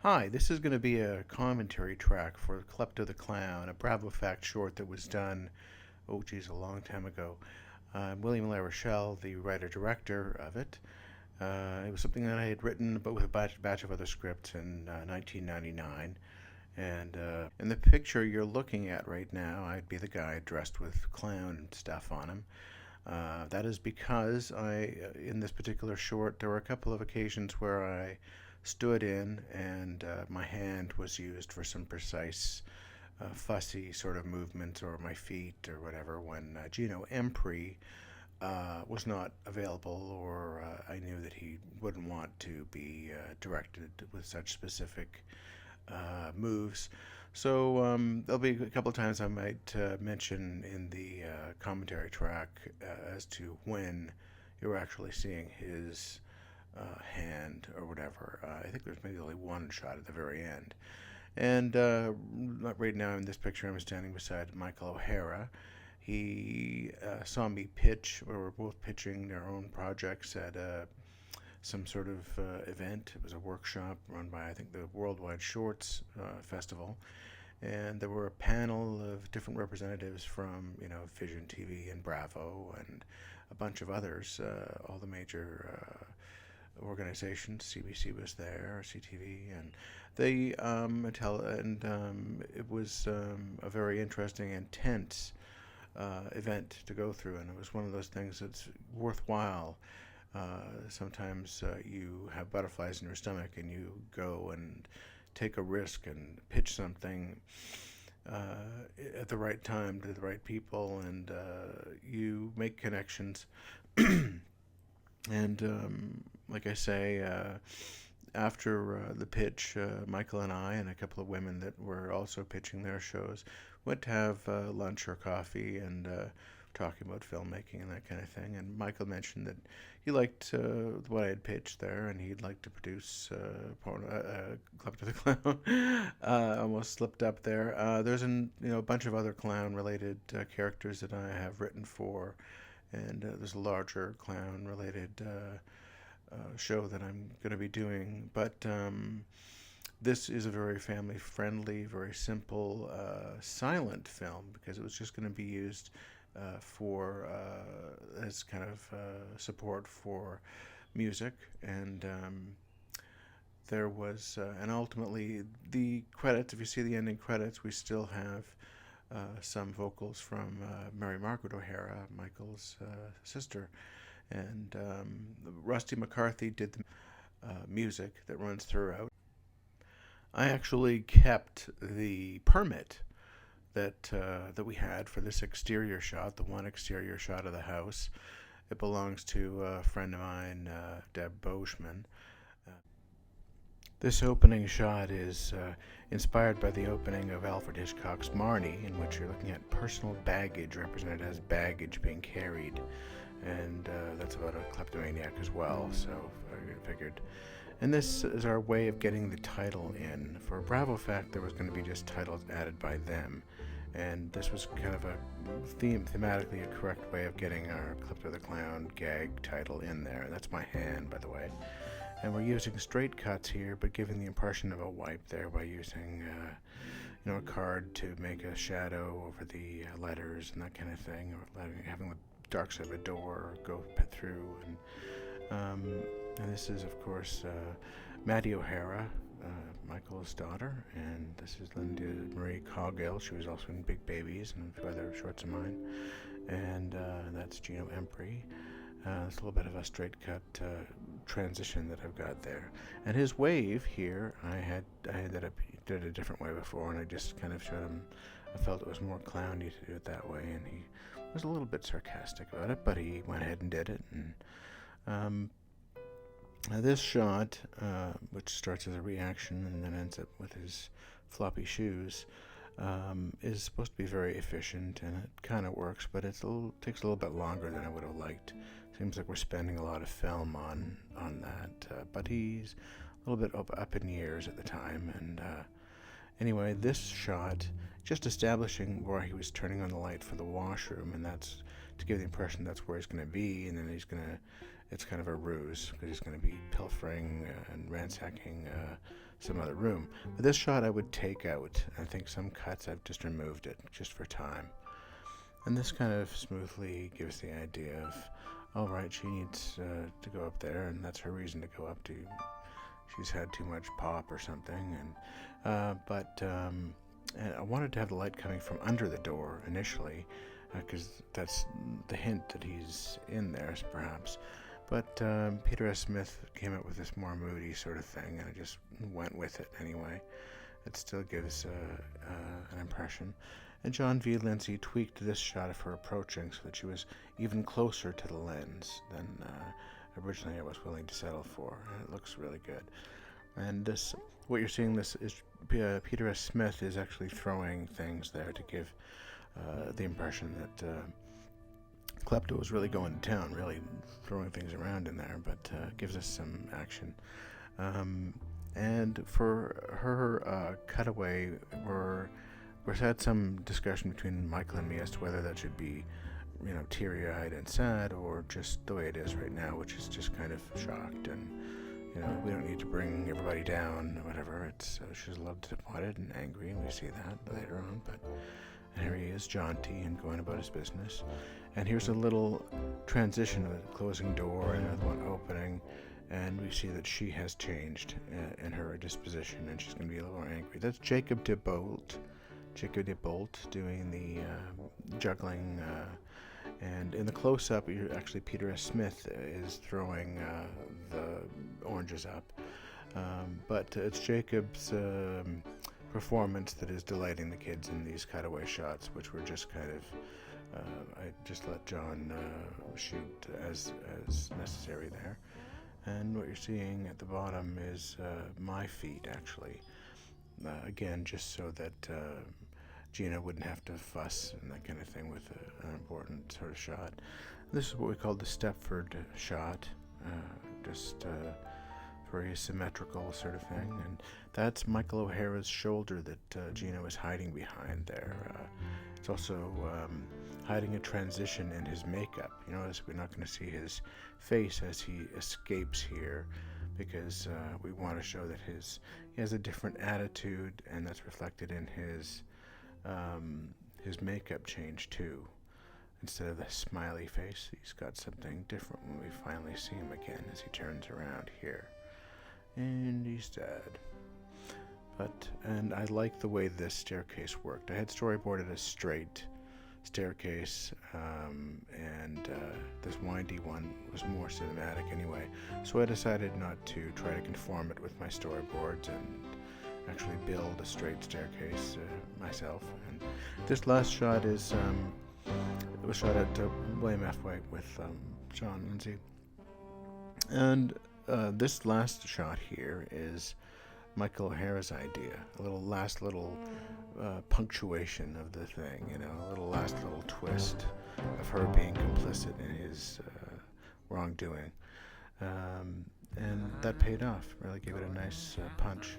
Hi, this is going to be a commentary track for Klepto the Clown, a Bravo Fact short that was done, oh geez, a long time ago. William LaRochelle, the writer-director of it. It was something that I had written, but with a batch of other scripts in 1999. And in the picture you're looking at right now, I'd be the guy dressed with clown stuff on him. That is because in this particular short, there were a couple of occasions where I stood in and my hand was used for some precise, fussy sort of movements, or my feet or whatever, when Gino Empri was not available, or I knew that he wouldn't want to be directed with such specific moves. So there'll be a couple of times I might mention in the commentary track as to when you're actually seeing his hand or whatever. I think there's maybe only one shot at the very end. And right now in this picture, I'm standing beside Michael O'Hara. He saw me pitch. We were both pitching their own projects at some sort of event. It was a workshop run by, I think, the Worldwide Shorts Festival. And there were a panel of different representatives from, Vision TV and Bravo and a bunch of others, all the major organizations. CBC was there, CTV, and they it was a very interesting and tense event to go through, and it was one of those things that's worthwhile. Sometimes you have butterflies in your stomach, and you go and take a risk and pitch something at the right time to the right people, and you make connections. And like I say, after the pitch, Michael and I and a couple of women that were also pitching their shows went to have lunch or coffee and talking about filmmaking and that kind of thing. And Michael mentioned that he liked what I had pitched there, and he'd like to produce Klepto the Clown. Almost slipped up there. There's a bunch of other clown-related characters that I have written for, and there's a larger clown-related show that I'm going to be doing. But this is a very family-friendly, very simple, silent film, because it was just going to be used for as kind of support for music. And there was, and ultimately, the credits, if you see the ending credits, we still have some vocals from Mary Margaret O'Hara, Michael's sister. And Rusty McCarthy did the music that runs throughout. I actually kept the permit that we had for this exterior shot, the one exterior shot of the house. It belongs to a friend of mine, Deb Boschman. Uh, this opening shot is inspired by the opening of Alfred Hitchcock's Marnie, in which you're looking at personal baggage represented as baggage being carried. And that's about a kleptomaniac as well, so I figured. And this is our way of getting the title in. For Bravo Fact, there was going to be just titles added by them, and this was kind of a thematically a correct way of getting our Klepto the Clown gag title in there. That's my hand, by the way. And we're using straight cuts here, but giving the impression of a wipe there by using a card to make a shadow over the letters and that kind of thing, or having the dark side of a door go through. And this is, of course, Maddie O'Hara, Michael's daughter, and this is Linda Marie Coggill. She was also in Big Babies and a few other shorts of mine. And that's Gino Empri. It's a little bit of a straight cut transition that I've got there. And his wave here, I did it a different way before, and I just kind of showed him. I felt it was more clowny to do it that way, and he was a little bit sarcastic about it, but he went ahead and did it. And this shot, which starts as a reaction and then ends up with his floppy shoes, is supposed to be very efficient, and it kind of works, but takes a little bit longer than I would have liked. Seems like we're spending a lot of film on that, but he's a little bit up in years at the time. And anyway, this shot, just establishing where he was turning on the light for the washroom, and that's to give the impression that's where he's going to be, and then he's going to it's kind of a ruse because he's going to be pilfering and ransacking some other room. But this shot I would take out. I think some cuts I've just removed it just for time. And this kind of smoothly gives the idea of, all right, she needs to go up there, and that's her reason to go up to. She's had too much pop or something, and I wanted to have the light coming from under the door initially, because that's the hint that he's in there, perhaps. But Peter S. Smith came up with this more moody sort of thing, and I just went with it anyway. It still gives an impression. And John V. Lindsay tweaked this shot of her approaching so that she was even closer to the lens than originally I was willing to settle for. And it looks really good. And this, what you're seeing, this is Peter S. Smith is actually throwing things there to give the impression that Klepto was really going to town, really throwing things around in there, but gives us some action. And for her cutaway, we've had some discussion between Michael and me as to whether that should be, teary-eyed and sad, or just the way it is right now, which is just kind of shocked, and we don't need to bring everybody down or whatever. It's she's a little disappointed and angry, and we see that later on. But here he is, jaunty and going about his business. And here's a little transition of a closing door and another one opening, and we see that she has changed in her disposition, and she's going to be a little more angry. That's Jacob de Bolt doing the juggling, and in the close-up, actually Peter S. Smith is throwing the oranges up, but it's Jacob's performance that is delighting the kids in these cutaway shots, which were just kind of I just let John shoot as necessary there. And what you're seeing at the bottom is my feet, actually. Again, just so that Gina wouldn't have to fuss and that kind of thing with an important sort of shot. This is what we call the Stepford shot, just very symmetrical sort of thing. And that's Michael O'Hara's shoulder that Gina was hiding behind there. It's also hiding a transition in his makeup. You notice we're not going to see his face as he escapes here, because we want to show that he has a different attitude, and that's reflected in his makeup change too. Instead of the smiley face, he's got something different when we finally see him again as he turns around here. And he's dead. And I like the way this staircase worked. I had storyboarded a straight staircase, and this windy one was more cinematic anyway. So I decided not to try to conform it with my storyboards and actually build a straight staircase myself. And this last shot is it was shot at William F. White with John Lindsay. And this last shot here is Michael O'Hara's idea, a last little punctuation of the thing, a last little twist of her being complicit in his wrongdoing. And that paid off, really gave it a nice punch.